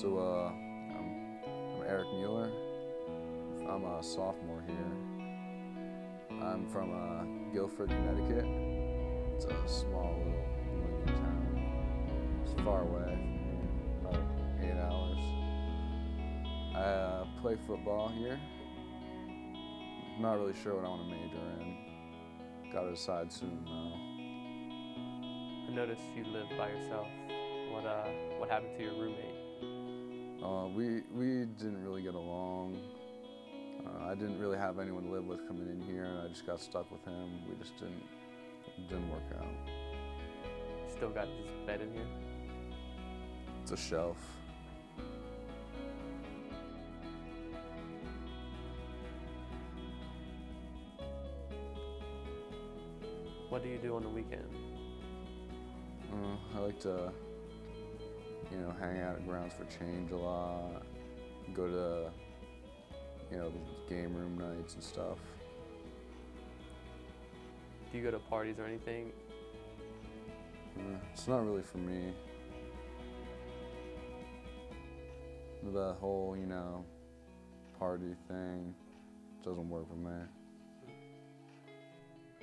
I'm Eric Mueller. I'm a sophomore here. I'm from Guilford, Connecticut. It's a small little New England town. It's far away from here, about 8 hours. I play football here. Not really sure what I want to major in. Got to decide soon though. I noticed you live by yourself. What happened to your roommate? We didn't really get along. I didn't really have anyone to live with coming in here, and I just got stuck with him. We just didn't work out. Still got this bed in here? It's a shelf. What do you do on the weekend? I like to, hang out at Grounds for Change a lot. Go to, the game room nights and stuff. Do you go to parties or anything? It's not really for me. The whole, party thing doesn't work for me.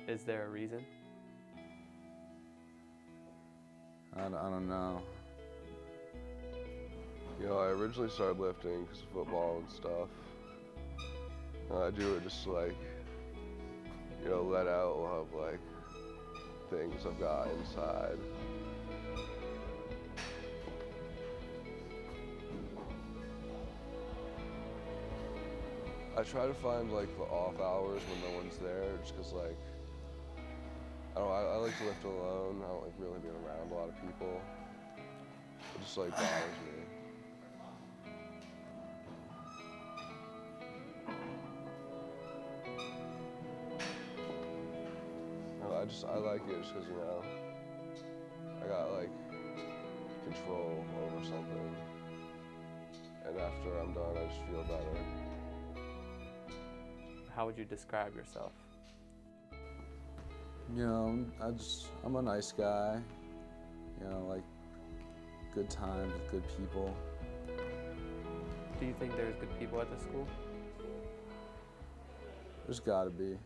Is there a reason? I don't know. I originally started lifting because of football and stuff. I do it just to let out a lot of things I've got inside. I try to find the off hours when no one's there, just because I like to lift alone. I don't like really being around a lot of people. It just bothers me. I like it just because, I got control over something. And after I'm done, I just feel better. How would you describe yourself? I'm a nice guy. Like good times with good people. Do you think there's good people at this school? There's gotta be.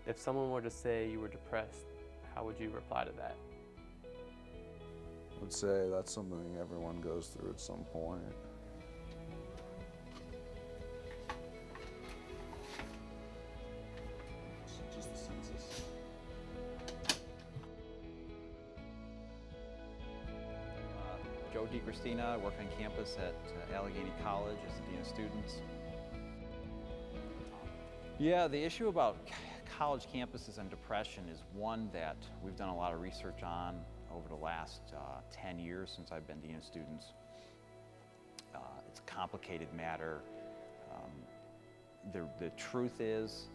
If someone were to say you were depressed, how would you reply to that? I would say that's something everyone goes through at some point. Just the census. Joe DiChristina. I work on campus at Allegheny College as the Dean of Students. Yeah, the issue about college campuses and depression is one that we've done a lot of research on over the last 10 years since I've been Dean of Students. It's a complicated matter. The truth is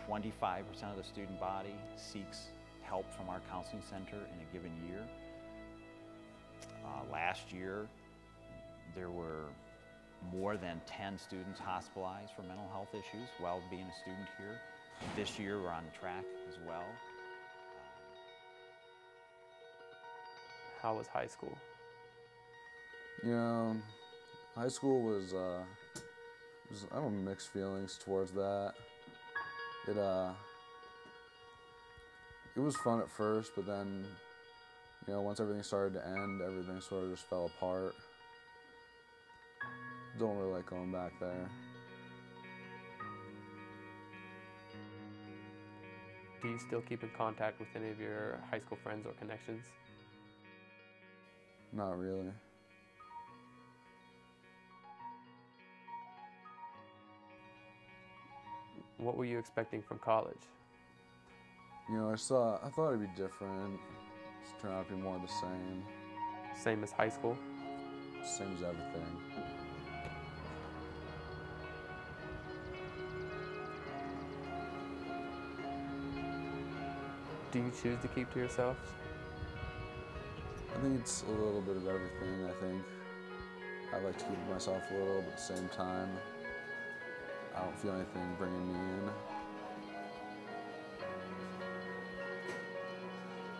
25% of the student body seeks help from our counseling center in a given year. Last year, there were more than 10 students hospitalized for mental health issues while being a student here. This year, we're on track as well. How was high school? High school was I have mixed feelings towards that. It was fun at first, but then, once everything started to end, everything sort of just fell apart. Don't really like going back there. Do you still keep in contact with any of your high school friends or connections? Not really. What were you expecting from college? I thought it'd be different. Just turned out to be more of the same. Same as high school? Same as everything. Do you choose to keep to yourself? I think it's a little bit of everything. I think I like to keep to myself a little, but at the same time, I don't feel anything bringing me in.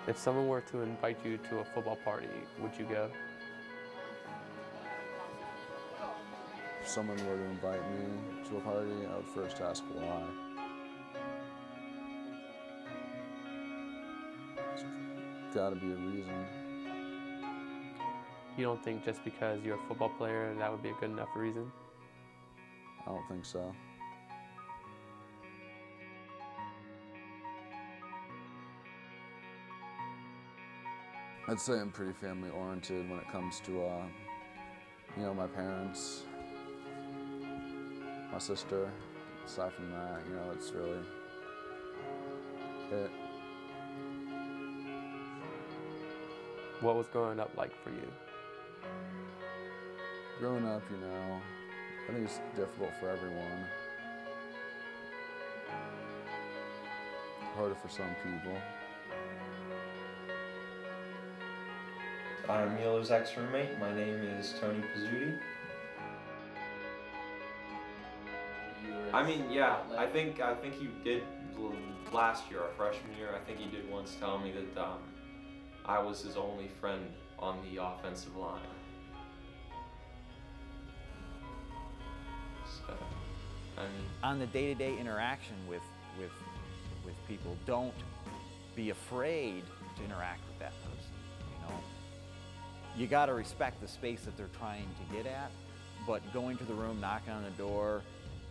If someone were to invite you to a football party, would you go? If someone were to invite me to a party, I would first ask why. There's gotta be a reason. You don't think just because you're a football player that would be a good enough reason? I don't think so. I'd say I'm pretty family oriented when it comes to, you know, my parents, my sister. Aside from that, you know, it's really it. What was growing up like for you? Growing up, you know, I think it's difficult for everyone. Harder for some people. I'm Mueller's ex-roommate. My name is Tony Pizzuti. I mean, yeah, I think he did last year, our freshman year. I think he did once tell me that I was his only friend on the offensive line. So, I mean, On the day-to-day interaction with people, don't be afraid to interact with that person, you know. You got to respect the space that they're trying to get at, but going to the room, knocking on the door,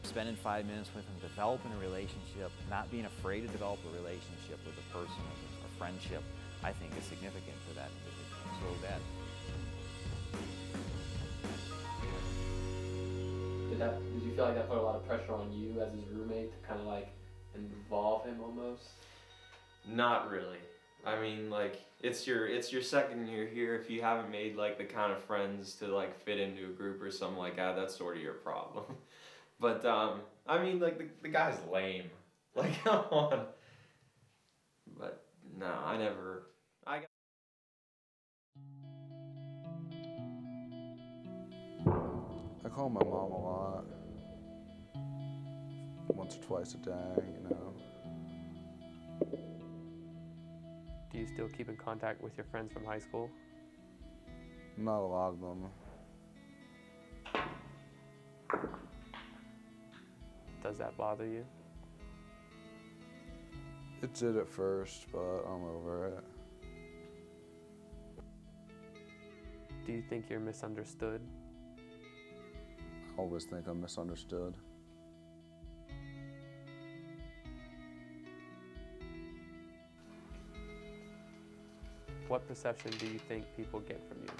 spending 5 minutes with them, developing a relationship, not being afraid to develop a relationship with a person, a friendship, I think is significant for that individual. So that. Did you feel like that put a lot of pressure on you as his roommate to kind of like involve him almost? not really. I mean, like, it's your second year here. If you haven't made like the kind of friends to like fit into a group or something like that, that's sort of your problem. But I mean, like the guy's lame. Like, come on. But no, I never. I call my mom a lot. Once or twice a day, you know. Do you still keep in contact with your friends from high school? Not a lot of them. Does that bother you? It did at first, but I'm over it. Do you think you're misunderstood? I always think I'm misunderstood. What perception do you think people get from you?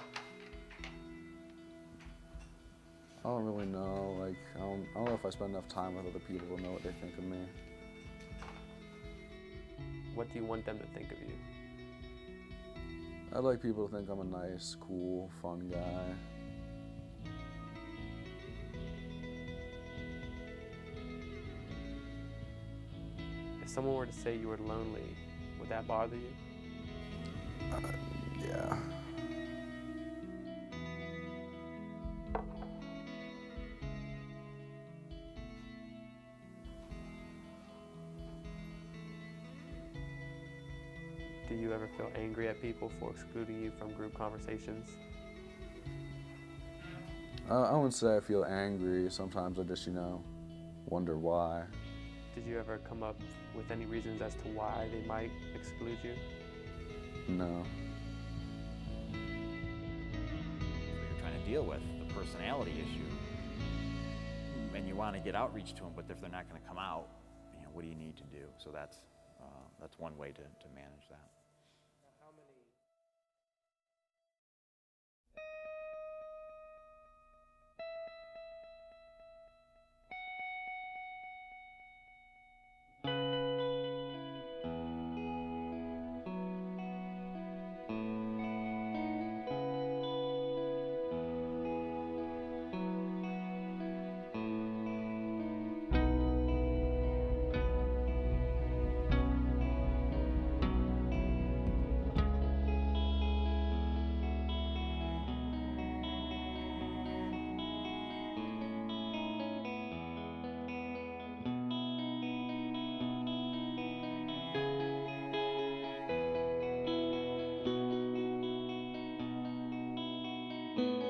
I don't really know. Like, I don't know if I spend enough time with other people to know what they think of me. What do you want them to think of you? I'd like people to think I'm a nice, cool, fun guy. If someone were to say you were lonely, would that bother you? Yeah. Do you ever feel angry at people for excluding you from group conversations? I wouldn't say I feel angry. Sometimes I just, you know, wonder why. Did you ever come up with any reasons as to why they might exclude you? No. What you're trying to deal with, the personality issue, and you want to get outreach to them, but if they're not going to come out, you know, what do you need to do? So that's one way to manage that. you.